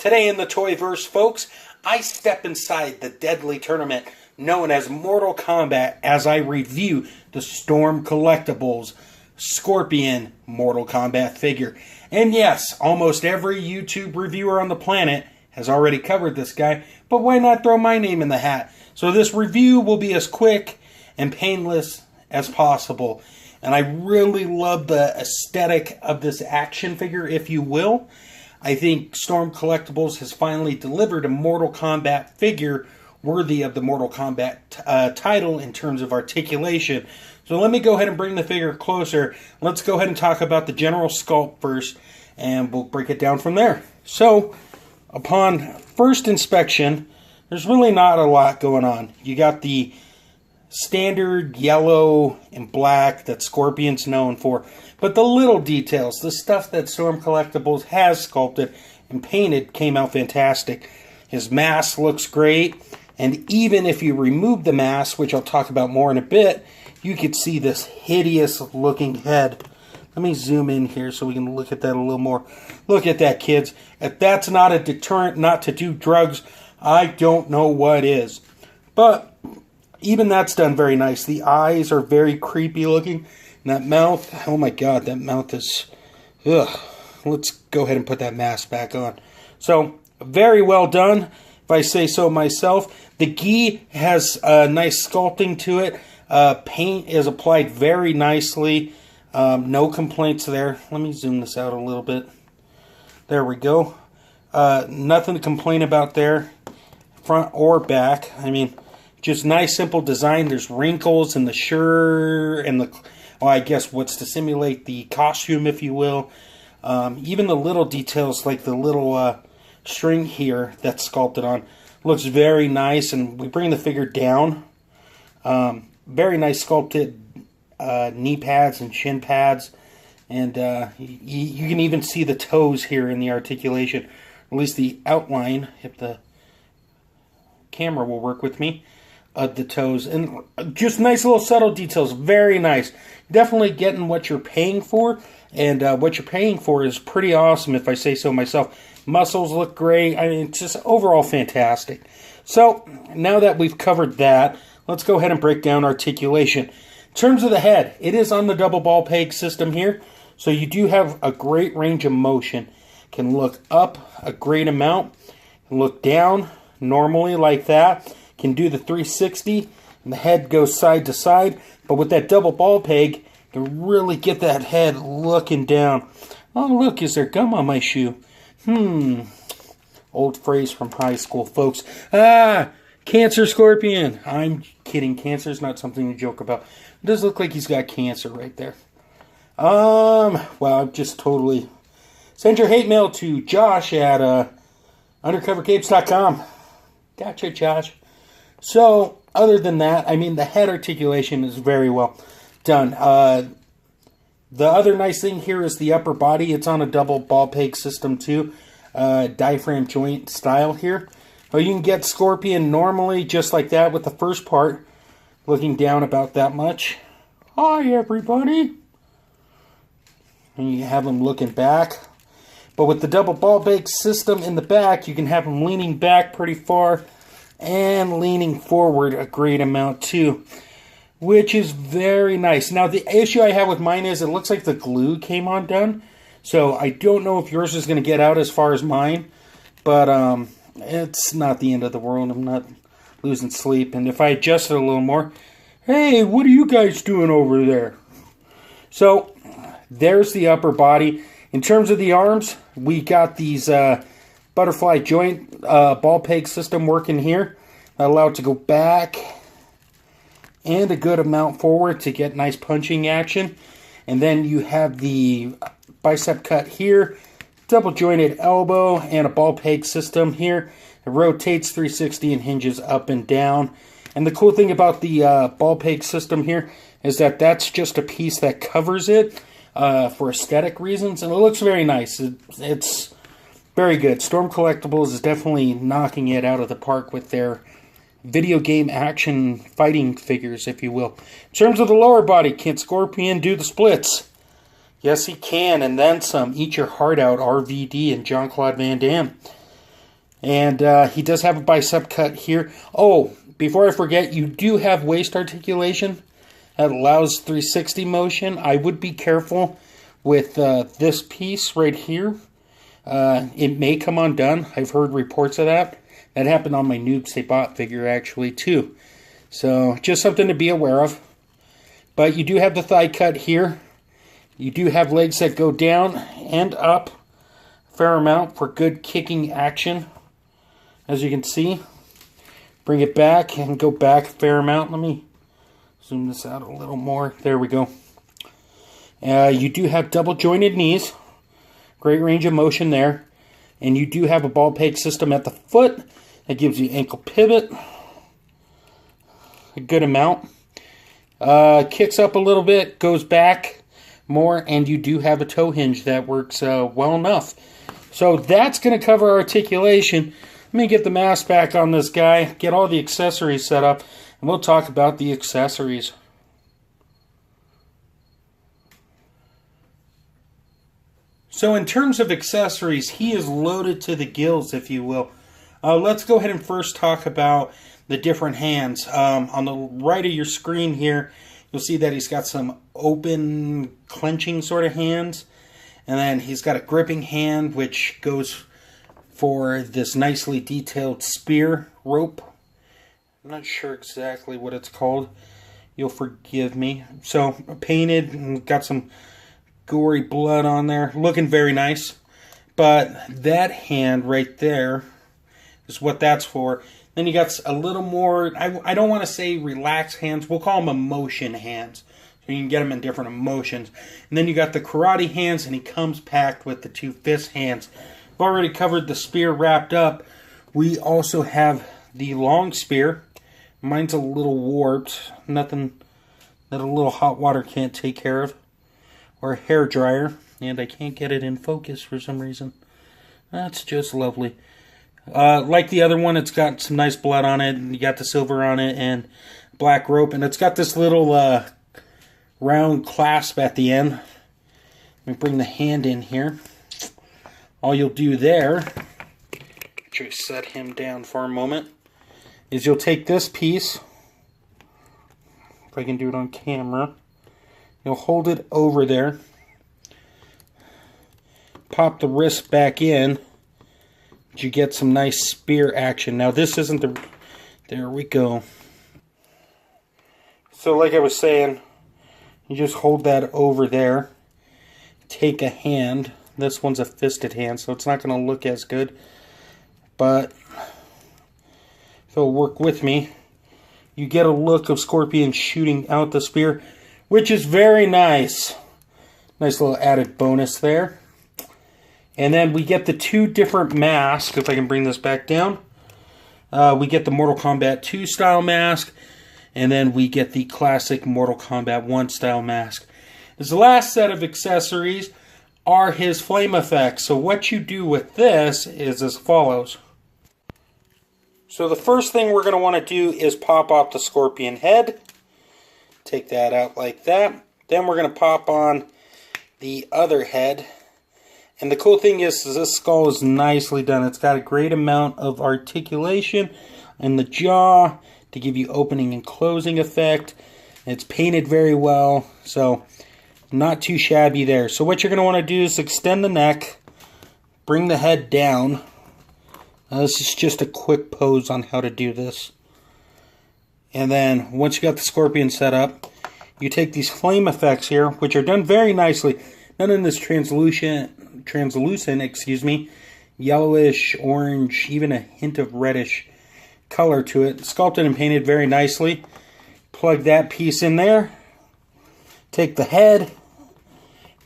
Today in the Toyverse, folks, I step inside the deadly tournament known as Mortal Kombat as I review the Storm Collectibles Scorpion Mortal Kombat figure. And yes, almost every YouTube reviewer on the planet has already covered this guy, but why not throw my name in the hat? So this review will be as quick and painless as possible. And I really love the aesthetic of this action figure, if you will. I think Storm Collectibles has finally delivered a Mortal Kombat figure worthy of the Mortal Kombat title in terms of articulation. So let me go ahead and bring the figure closer. Let's go ahead and talk about the general sculpt first, and we'll break it down from there. So, upon first inspection, there's really not a lot going on. You got the standard yellow and black that Scorpion's known for. But the little details, the stuff that Storm Collectibles has sculpted and painted came out fantastic. His mask looks great, and even if you remove the mask, which I'll talk about more in a bit, you could see this hideous looking head. Let me zoom in here so we can look at that a little more. Look at that, kids. If that's not a deterrent not to do drugs, I don't know what is. But even that's done very nice. The eyes are very creepy looking. And that mouth, oh my god, that mouth is, ugh. Let's go ahead and put that mask back on. So, very well done, if I say so myself. The gi has a nice sculpting to it. Paint is applied very nicely. No complaints there. Let me zoom this out a little bit. There we go. Nothing to complain about there, front or back. I mean, just nice, simple design. There's wrinkles in the shirt and the, well, I guess what's to simulate the costume, if you will. Even the little details, like the little string here that's sculpted on, looks very nice. And we bring the figure down. Very nice sculpted knee pads and shin pads. And you can even see the toes here in the articulation. At least the outline, if the camera will work with me, of the toes. And just nice little subtle details. Very nice. Definitely getting what you're paying for. And what you're paying for is pretty awesome, if I say so myself. Muscles look great. I mean, it's just overall fantastic. So, now that we've covered that, let's go ahead and break down articulation. In terms of the head, it is on the double ball peg system here. So you do have a great range of motion. Can look up a great amount. Can look down normally like that. Can do the 360. And the head goes side to side. But with that double ball peg, you can really get that head looking down. Oh, look, is there gum on my shoe? Old phrase from high school, folks. Cancer Scorpion. I'm kidding. Cancer is not something to joke about. It does look like he's got cancer right there. Well, I've just totally... Send your hate mail to Josh at undercovercapes.com. Gotcha, Josh. So, other than that, I mean, the head articulation is very well done. The other nice thing here is the upper body. It's on a double ball peg system too. Diaphragm joint style here. You can get Scorpion normally just like that with the first part. Looking down about that much. Hi everybody. And you have him looking back. But with the double ball peg system in the back, you can have him leaning back pretty far. And leaning forward a great amount too. Which is very nice. Now the issue I have with mine is it looks like the glue came undone. So I don't know if yours is going to get out as far as mine. But it's not the end of the world. I'm not losing sleep. And if I adjust it a little more, hey, what are you guys doing over there? So there's the upper body. In terms of the arms, we got these butterfly joint ball peg system working here. That allow it to go back and a good amount forward to get nice punching action. And then you have the bicep cut here, double jointed elbow, and a ball peg system here. It rotates 360 and hinges up and down. And the cool thing about the ball peg system here is that that's just a piece that covers it for aesthetic reasons. And it looks very nice. It's very good. Storm Collectibles is definitely knocking it out of the park with their video game action fighting figures, if you will. In terms of the lower body, can Scorpion do the splits? Yes, he can, and then some. Eat your heart out, RVD and Jean-Claude Van Damme. And he does have a bicep cut here. Oh, before I forget, you do have waist articulation that allows 360 motion. I would be careful with this piece right here. It may come undone. I've heard reports of that. That happened on my Noobs They Bought figure actually too. So just something to be aware of. But you do have the thigh cut here. You do have legs that go down and up a fair amount for good kicking action. As you can see. Bring it back and go back a fair amount. Let me zoom this out a little more. There we go. You do have double jointed knees. Great range of motion there. And you do have a ball peg system at the foot. That gives you ankle pivot. A good amount. Kicks up a little bit. Goes back more. And you do have a toe hinge that works well enough. So that's going to cover articulation. Let me get the mask back on this guy. Get all the accessories set up. And we'll talk about the accessories. So in terms of accessories, he is loaded to the gills, if you will. Let's go ahead and first talk about the different hands. On the right of your screen here, you'll see that he's got some open clenching sort of hands. And then he's got a gripping hand, which goes for this nicely detailed spear rope. I'm not sure exactly what it's called. You'll forgive me. So painted and got some gory blood on there. Looking very nice. But that hand right there is what that's for. Then you got a little more, I don't want to say relaxed hands. We'll call them emotion hands. So you can get them in different emotions. And then you got the karate hands, and he comes packed with the two fist hands. I've already covered the spear wrapped up. We also have the long spear. Mine's a little warped. Nothing that a little hot water can't take care of. Or a hair dryer. And I can't get it in focus for some reason. That's just lovely. Like the other one, it's got some nice blood on it. And you got the silver on it and black rope. And it's got this little round clasp at the end. Let me bring the hand in here. All you'll do there, just set him down for a moment, is you'll take this piece, if I can do it on camera, you'll hold it over there, pop the wrist back in, you get some nice spear action. Now this isn't the, there we go. So like I was saying, you just hold that over there, take a hand. This one's a fisted hand, so it's not going to look as good. But if it'll work with me, you get a look of Scorpion shooting out the spear, which is very nice. Nice little added bonus there. And then we get the two different masks, if I can bring this back down. We get the Mortal Kombat 2 style mask, and then we get the classic Mortal Kombat 1 style mask. This last set of accessories are his flame effects. So what you do with this is as follows. So the first thing we're going to want to do is pop off the Scorpion head. Take that out like that. Then we're going to pop on the other head. And the cool thing is this skull is nicely done. It's got a great amount of articulation in the jaw to give you opening and closing effect. It's painted very well. So not too shabby there. So what you're going to want to do is extend the neck, bring the head down. This is just a quick pose on how to do this. And then once you got the Scorpion set up, you take these flame effects here, which are done very nicely. Done in this translucent, yellowish, orange, even a hint of reddish color to it. Sculpted and painted very nicely. Plug that piece in there. Take the head.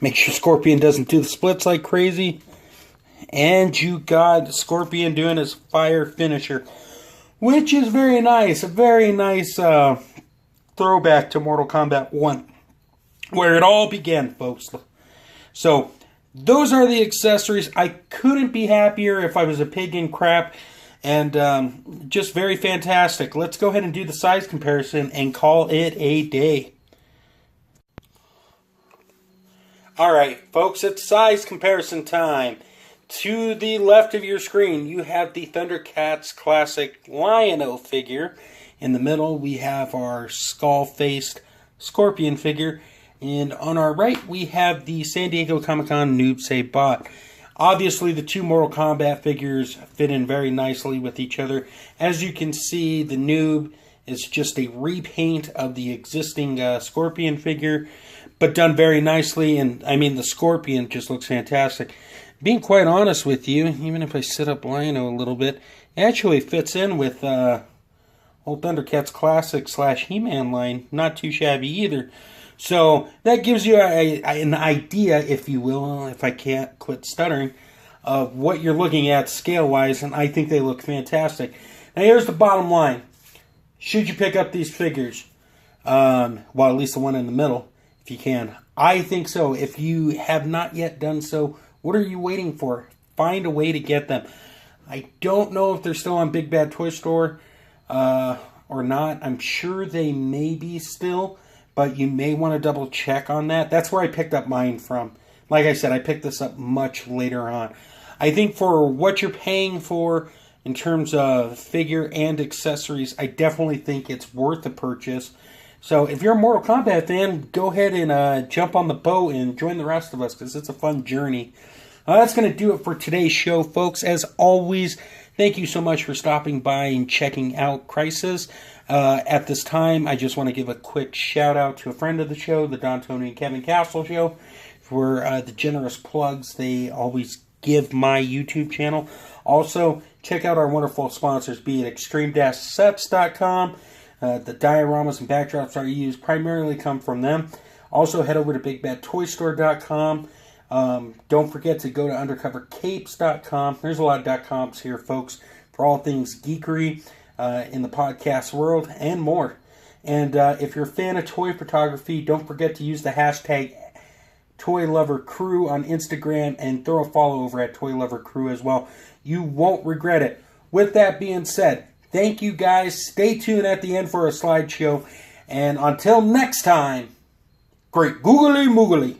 Make sure Scorpion doesn't do the splits like crazy. And you got Scorpion doing his fire finisher, which is very nice. A very nice throwback to Mortal Kombat 1, where it all began, folks. So, those are the accessories. I couldn't be happier if I was a pig in crap. And just very fantastic. Let's go ahead and do the size comparison and call it a day. Alright, folks, it's size comparison time. To the left of your screen, you have the Thundercats Classic Lion-O figure. In the middle, we have our skull-faced Scorpion figure. And on our right, we have the San Diego Comic-Con Noob Say Bot. Obviously, the two Mortal Kombat figures fit in very nicely with each other. As you can see, the Noob is just a repaint of the existing Scorpion figure, but done very nicely. And, I mean, the Scorpion just looks fantastic. Being quite honest with you, even if I sit up Lion-O a little bit, it actually fits in with old Thundercats Classic / He-Man line. Not too shabby either. So that gives you an idea, if you will, if I can't quit stuttering, of what you're looking at scale-wise, and I think they look fantastic. Now here's the bottom line. Should you pick up these figures? Well, at least the one in the middle, if you can. I think so. If you have not yet done so, what are you waiting for? Find a way to get them. I don't know if they're still on Big Bad Toy Store or not. I'm sure they may be still, but you may want to double check on that. That's where I picked up mine from. Like I said, I picked this up much later on. I think for what you're paying for in terms of figure and accessories, I definitely think it's worth the purchase. So if you're a Mortal Kombat fan, go ahead and jump on the boat and join the rest of us, because it's a fun journey. That's going to do it for today's show, folks. As always, thank you so much for stopping by and checking out Crisis. At this time, I just want to give a quick shout out to a friend of the show, the Don, Tony, and Kevin Castle Show, for the generous plugs they always give my YouTube channel. Also, check out our wonderful sponsors, be it extreme-sets.com. The dioramas and backdrops I use primarily come from them. Also, head over to bigbadtoystore.com. Don't forget to go to undercovercapes.com. There's a lot of .coms here, folks, for all things geekery in the podcast world and more. And if you're a fan of toy photography, don't forget to use the hashtag ToyLoverCrew on Instagram and throw a follow over at ToyLoverCrew as well. You won't regret it. With that being said, thank you guys. Stay tuned at the end for a slideshow. And until next time, great googly moogly.